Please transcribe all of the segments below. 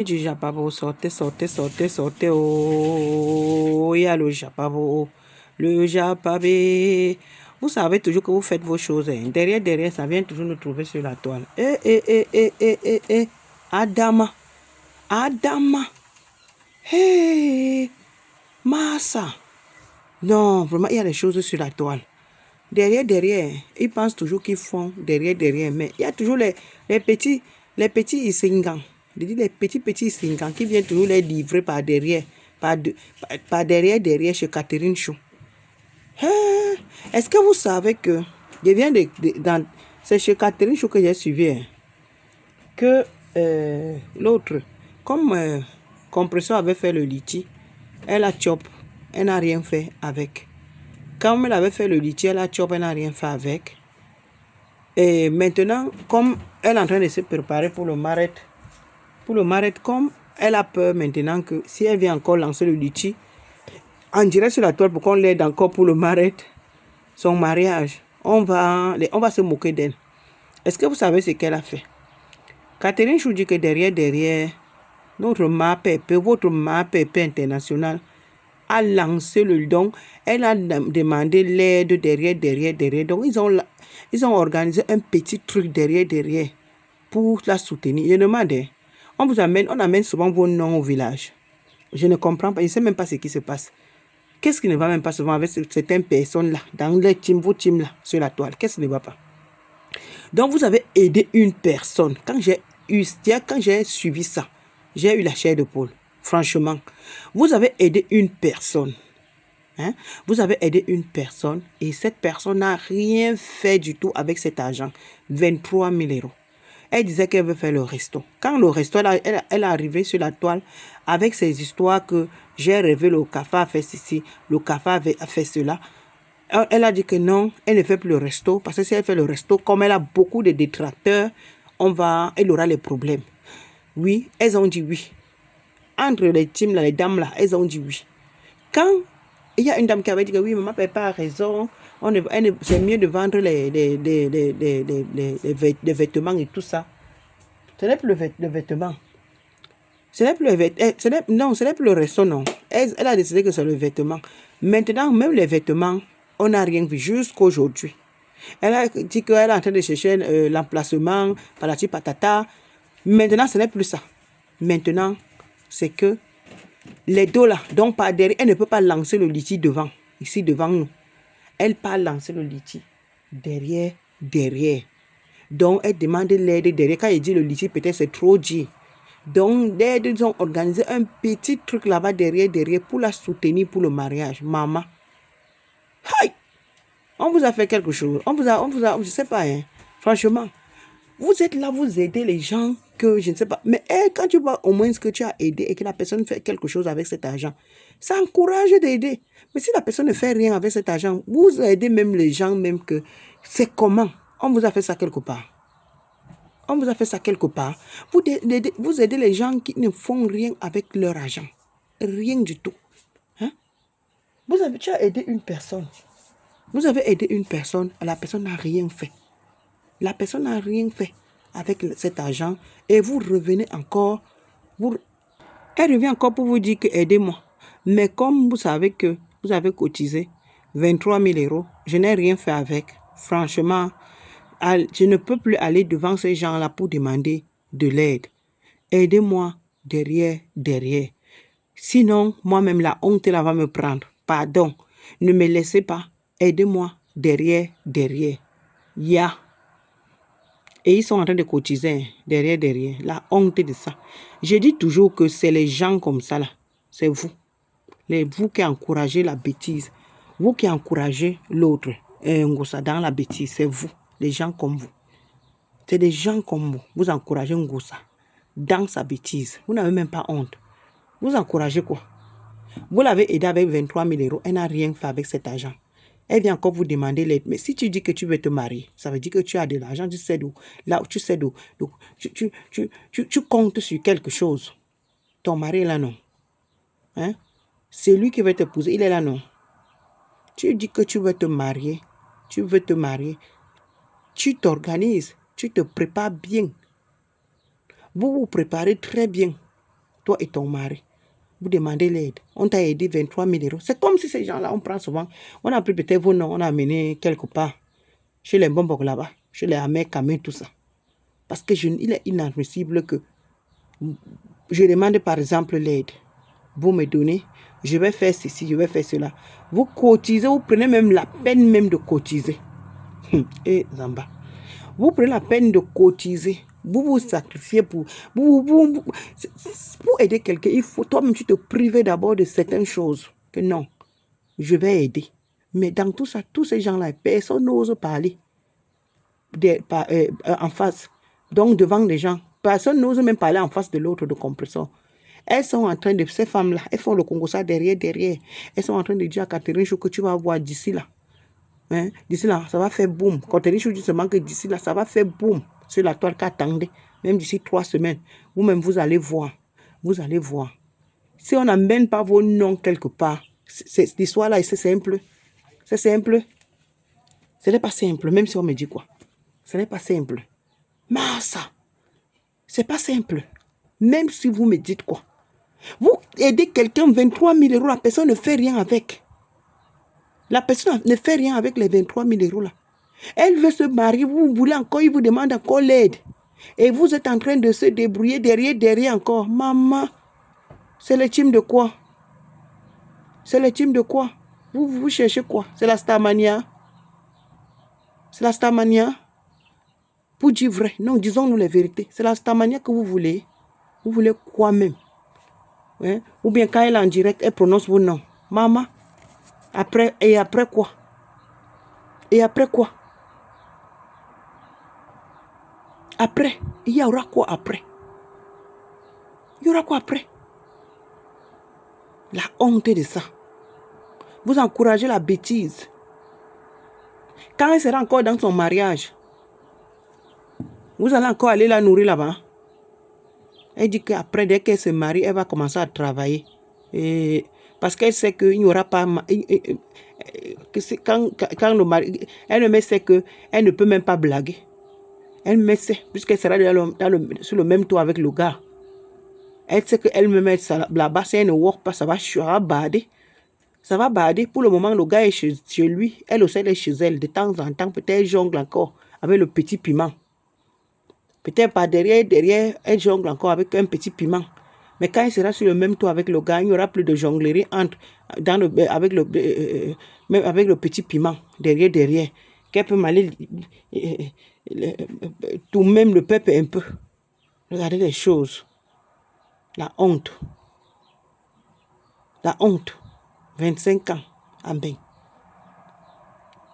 Du Japabo, sortez, sortez, sortez, sortez, oh, il y a le Japabo, le Japabé. Vous savez toujours que vous faites vos choses, hein. Derrière, ça vient toujours nous trouver sur la toile. Adama, Adama, hey, Massa. Non, vraiment, il y a des choses sur la toile. Derrière, ils pensent toujours qu'ils font derrière, mais il y a toujours les petits Isingans. Je dis les petits Isingans qui viennent toujours les livrer par derrière, par derrière chez Catherine Chou. Est-ce que vous savez que je viens c'est chez Catherine Chou que j'ai suivi, hein, que l'autre, comme Compression avait fait le litchi, elle a chop, elle n'a rien fait avec. Quand elle avait fait le litchi, elle a chop, elle n'a rien fait avec. Et maintenant, comme elle est en train de se préparer pour le maret, comme elle a peur maintenant que si elle vient encore lancer le litchi, on dirait sur la toile pour qu'on l'aide encore pour le maret, son mariage, on va se moquer d'elle. Est-ce que vous savez ce qu'elle a fait? Catherine Chou dit que derrière, notre MAPP, votre MAPP international, a lancé le don. Elle a demandé l'aide derrière. Donc, ils ont organisé un petit truc derrière pour la soutenir. Je demande, on amène souvent vos noms au village. Je ne comprends pas, je ne sais même pas ce qui se passe. Qu'est-ce qui ne va même pas souvent avec certaines personnes-là, dans les teams, vos teams-là, sur la toile? Qu'est-ce qui ne va pas? Donc, vous avez aidé une personne. Quand j'ai suivi ça, j'ai eu la chair de poule. Franchement, vous avez aidé une personne. Hein? Vous avez aidé une personne et cette personne n'a rien fait du tout avec cet argent. 23 000 euros. Elle disait qu'elle veut faire le resto. Quand le resto, elle est arrivée sur la toile avec ces histoires que j'ai rêvé, le café a fait ceci, le café a fait cela. Elle a dit que non, elle ne fait plus le resto parce que si elle fait le resto, comme elle a beaucoup de détracteurs, elle aura les problèmes. Oui, elles ont dit oui. Entre les teams, les dames là, elles ont dit oui. Quand il y a une dame qui avait dit que oui, maman papa a raison, c'est mieux de vendre les vêtements et tout ça. Ce n'est plus le vêtement. Ce n'est plus le vêtement. Non, ce n'est plus le resto, non. Elle a décidé que c'est le vêtement. Maintenant, même les vêtements, on n'a rien vu jusqu'à aujourd'hui. Elle a dit qu'elle est en train de chercher l'emplacement, patati patata. Maintenant, ce n'est plus ça. Maintenant, c'est que les dos là, donc par derrière, elle ne peut pas lancer le litchi devant, ici devant nous. Elle peut lancer le litchi derrière. Donc, elle demande l'aide derrière. Quand elle dit le litchi, peut-être c'est trop dit. Donc, ils ont organisé un petit truc là-bas derrière pour la soutenir pour le mariage. Maman. Hi! On vous a fait quelque chose. Je ne sais pas, hein. Franchement, vous êtes là, vous aidez les gens que je ne sais pas. Mais quand tu vois au moins ce que tu as aidé et que la personne fait quelque chose avec cet argent, ça encourage d'aider. Mais si la personne ne fait rien avec cet argent, vous aidez même les gens, même que c'est comment? On vous a fait ça quelque part. Vous aidez les gens qui ne font rien avec leur argent. Rien du tout. Hein? Tu as aidé une personne. Vous avez aidé une personne, la personne n'a rien fait. La personne n'a rien fait avec cet argent et vous revenez encore. Elle revient encore pour vous dire que aidez-moi. Mais comme vous savez que vous avez cotisé 23 000 euros, je n'ai rien fait avec. Franchement, je ne peux plus aller devant ces gens-là pour demander de l'aide. Aidez-moi derrière. Sinon, moi-même, la honte là va me prendre. Pardon, ne me laissez pas. Aidez-moi derrière. Ya. Et ils sont en train de cotiser derrière. La honte de ça. Je dis toujours que c'est les gens comme ça là. C'est vous. Vous qui encouragez la bêtise. Vous qui encouragez l'autre. Ngossa dans la bêtise. C'est vous. Les gens comme vous. C'est des gens comme vous. Vous encouragez Ngossa dans sa bêtise. Vous n'avez même pas honte. Vous encouragez quoi? Vous l'avez aidé avec 23 000 euros. Elle n'a rien fait avec cet argent. Elle vient encore vous demander l'aide. Mais si tu dis que tu veux te marier, ça veut dire que tu as de l'argent, tu sais d'où. Là, tu sais d'où. Donc, tu comptes sur quelque chose. Ton mari est là, non? Hein? C'est lui qui veut t'épouser, il est là, non? Tu dis que tu veux te marier. Tu t'organises. Tu te prépares bien. Vous vous préparez très bien. toi et ton mari. Vous demandez l'aide. On t'a aidé 23 000 euros. C'est comme si ces gens-là, on prend souvent, on a pris peut-être vos noms, on a amené quelque part, chez les Bombok là-bas, chez les Ahmed Kamé, tout ça. Parce que il est inadmissible que je demande par exemple l'aide. Vous me donnez, je vais faire ceci, je vais faire cela. Vous cotisez, vous prenez même la peine même de cotiser. Et Zamba. Vous prenez la peine de cotiser. Vous vous sacrifiez pour aider quelqu'un. Il faut toi-même tu te priver d'abord de certaines choses. Que non, je vais aider. Mais dans tout ça, tous ces gens-là, personne n'ose parler en face. Donc devant les gens, personne n'ose même parler en face de l'autre de compresseur. Elles sont en train de, ces femmes-là, elles font le Congo ça derrière. Elles sont en train de dire à Catherine Chou que tu vas voir d'ici là. Hein? D'ici là, ça va faire boum. Catherine Chou dit seulement que d'ici là, ça va faire boum sur la toile qu'attendez. Même d'ici 3 semaines. Vous-même, vous allez voir. Vous allez voir. Si on n'amène pas vos noms quelque part, l'histoire là, c'est simple. C'est simple. Ce n'est pas simple, même si on me dit quoi. Ce n'est pas simple. Mais ça, c'est pas simple. Même si vous me dites quoi. Vous aidez quelqu'un 23 000 euros, la personne ne fait rien avec. La personne ne fait rien avec les 23 000 euros là. Elle veut se marier, vous voulez encore, il vous demande encore l'aide. Et vous êtes en train de se débrouiller derrière encore. Maman, c'est le team de quoi? C'est le team de quoi? Vous cherchez quoi? C'est la Starmania? C'est la Starmania? Pour dire vrai, non, disons-nous les vérités. C'est la Starmania que vous voulez. Vous voulez quoi même? Hein? Ou bien quand elle est en direct, elle prononce vos noms. Maman, après, et après quoi? Et après quoi? Après, il y aura quoi après? Il y aura quoi après? La honte de ça. Vous encouragez la bêtise. Quand elle sera encore dans son mariage, vous allez encore aller la nourrir là-bas. Elle dit qu'après, dès qu'elle se marie, elle va commencer à travailler. Et parce qu'elle sait qu'il n'y aura pas... Quand le mari... Elle sait qu'elle ne peut même pas blaguer. Elle me sait, puisqu'elle sera sur le même toit avec le gars. Elle sait qu'elle me met là-bas, si elle ne work pas, ça va bader. Ça va bader. Pour le moment, le gars est chez lui. Elle aussi, elle est chez elle. De temps en temps, peut-être elle jongle encore avec le petit piment. Peut-être pas derrière, elle jongle encore avec un petit piment. Mais quand elle sera sur le même toit avec le gars, il n'y aura plus de jonglerie avec le petit piment, derrière. Qu'elle peut m'aller tout même le peuple un peu. Regardez les choses. La honte. La honte. 25 ans en bain.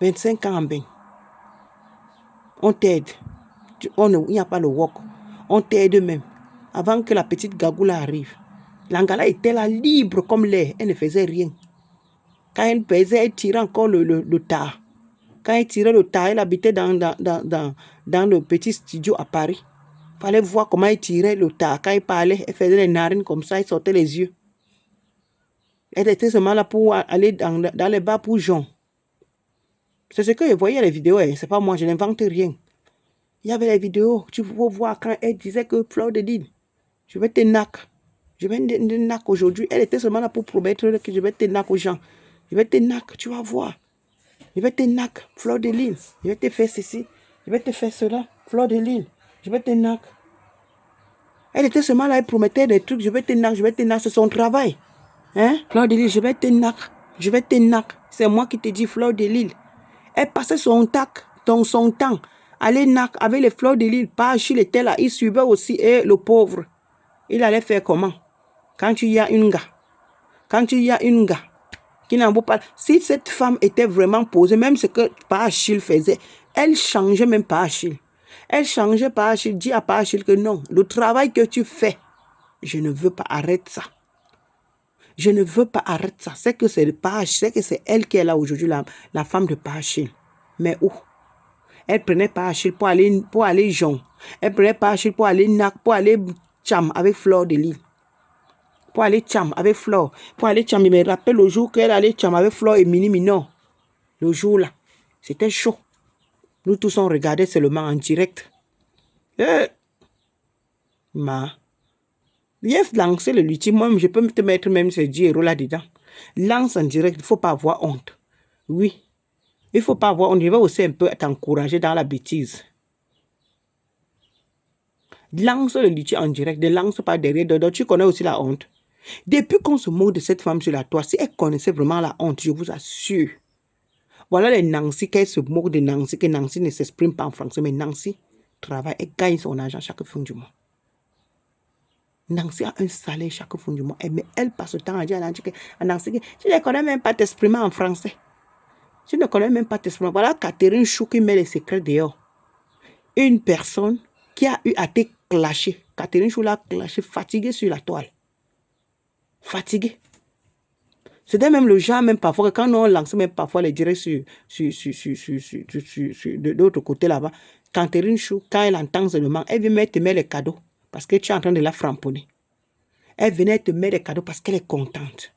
25 ans en bain. On t'aide. Il n'y a pas le wok. On t'aide même. Avant que la petite gagoula arrive. L'Angala était là libre comme l'air. Elle ne faisait rien. Quand elle pesait, elle tirait encore le tas. Quand elle tirait le tas, elle habitait dans le petit studio à Paris. Il fallait voir comment elle tirait le tas. Quand elle parlait, elle faisait les narines comme ça, elle sortait les yeux. Elle était seulement là pour aller dans les bars pour Jean. C'est ce que je voyais les vidéos. C'est pas moi, je n'invente rien. Il y avait les vidéos. Tu peux voir quand elle disait que Fleur de Lille, je vais te nac. Je vais te nac aujourd'hui. Elle était seulement là pour promettre que je vais te nac aux gens. Je vais te nac, tu vas voir. Je vais te nac, Fleur de Lille. Je vais te faire ceci. Je vais te faire cela, Fleur de Lille. Je vais te nac. Elle était seulement là, elle promettait des trucs. Je vais te nac, je vais te nac. C'est son travail. Hein? Fleur de Lille, je vais te nac. Je vais te nac. C'est moi qui te dis Fleur de Lille. Elle passait son temps. Aller nac avec les Fleurs de Lille. Pas Achille était là. Il suivait aussi. Et le pauvre. Il allait faire comment? Quand tu y as une gars qui n'en vaut pas. Si cette femme était vraiment posée, même ce que Pa Achille faisait, elle changeait même Pa Achille. Elle changeait Pa Achille, dit à Pa Achille que non, le travail que tu fais, je ne veux pas, arrête ça. Je ne veux pas, arrête ça. C'est que c'est elle qui est là aujourd'hui, la femme de Pa Achille. Mais où? Elle prenait Pa Achille pour aller Jean. Elle prenait Pa Achille pour aller Nac, pour aller Cham avec Fleur de Lille. Pour aller Cham avec Fleur. Pour aller Cham, il me rappelle le jour qu'elle allait Cham avec Fleur et Mini Minor. Le jour là, c'était chaud. Nous tous on regardait seulement en direct. Viens lancer le luthier. Moi, je peux te mettre même ces 10 € là-dedans. Lance en direct. Il ne faut pas avoir honte. Oui. Il ne faut pas avoir honte. Je vais aussi un peu t'encourager dans la bêtise. Lance le luthier en direct. Ne lance pas derrière. Donc, tu connais aussi la honte. Depuis qu'on se moque de cette femme sur la toile, si elle connaissait vraiment la honte, je vous assure. Voilà les Nancy, qu'elle se moque de Nancy, que Nancy ne s'exprime pas en français, mais Nancy travaille et gagne son argent chaque fin du mois. Nancy a un salaire chaque fin du mois, mais elle passe le temps à dire à Nancy, tu ne connais même pas t'exprimer en français. Tu ne connais même pas t'exprimer. Voilà Catherine Chou qui met les secrets dehors. Une personne qui a eu à te clasher. Catherine Chou l'a clashé, fatiguée sur la toile. Fatiguée. C'était même le genre, même parfois, quand on lance même parfois les directs de l'autre côté là-bas, Catherine Chou, quand elle entend seulement, elle vient te mettre les cadeaux parce que tu es en train de la framponner. Elle venait te mettre les cadeaux parce qu'elle est contente.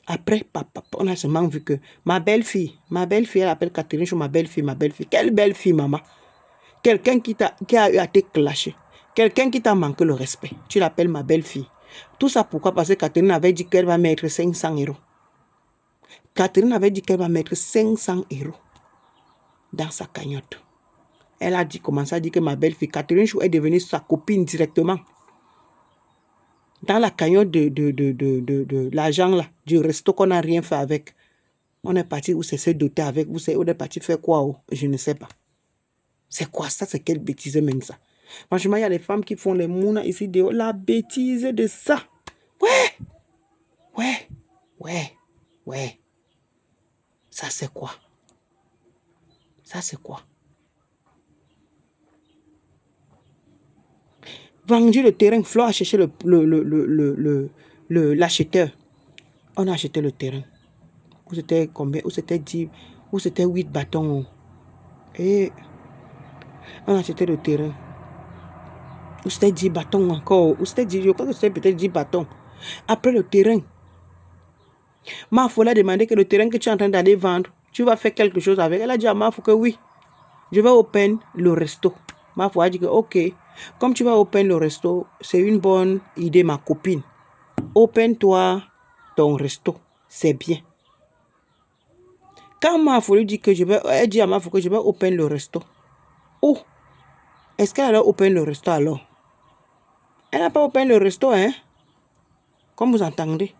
Après, papa, on a seulement vu que ma belle-fille, elle appelle Catherine Chou, ma belle-fille. Quelle belle-fille, maman? Quelqu'un qui a eu à te clasher. Quelqu'un qui t'a manqué le respect. Tu l'appelles ma belle-fille. Tout ça pourquoi? Parce que Catherine avait dit qu'elle va mettre 500 €. Catherine avait dit qu'elle va mettre 500 € dans sa cagnotte. Elle a dit, commencé à dire que ma belle-fille, Catherine Chou, est devenue sa copine directement. Dans la cagnotte de l'argent là, du resto qu'on n'a rien fait avec. On est parti où c'est se doter avec, on est parti faire quoi? Je ne sais pas. C'est quoi ça? C'est quelle bêtise même ça? Franchement, il y a des femmes qui font les mounas ici dehors. La bêtise de ça. Ouais. Ça c'est quoi? Ça c'est quoi? Vendu le terrain, Flo a cherché l'acheteur. On a acheté le terrain. Où c'était combien? Où c'était 10, où c'était 8 bâtons. Et on a acheté le terrain. Où c'était 10 bâtons encore. Où c'était 10, je crois que c'était peut-être 10 bâtons. Après le terrain, Mafou a demandé que le terrain que tu es en train d'aller vendre, tu vas faire quelque chose avec. Elle a dit à Mafou que oui, je vais open le resto. Mafou a dit que ok, comme tu vas open le resto, c'est une bonne idée ma copine. Open-toi ton resto, c'est bien. Quand Mafou lui dit que elle dit à Mafou que je vais open le resto. Oh, est-ce qu'elle a open le resto alors? Elle n'a pas open le resto, hein? Comme vous entendez.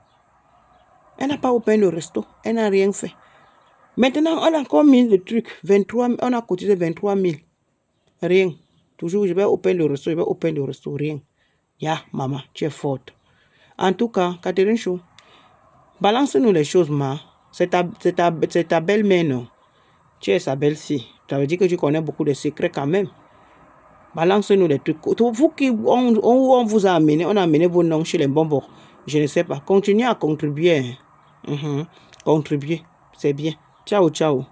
Elle n'a pas open le resto. Elle n'a rien fait. Maintenant, on a encore mis le truc. 23, on a cotisé 23 000. Rien. Toujours, je vais open le resto, rien. Ya, maman, tu es forte. En tout cas, Catherine Chou, balance-nous les choses, ma. C'est ta belle-mère, non? Tu es sa belle-fille. Ça veut dire que tu connais beaucoup de secrets quand même. Balance-nous les trucs. Vous qui, on vous a amené, on a amené vos noms chez les bonbons. Je ne sais pas. Continuez à contribuer. Contribuer, c'est bien. Ciao, ciao.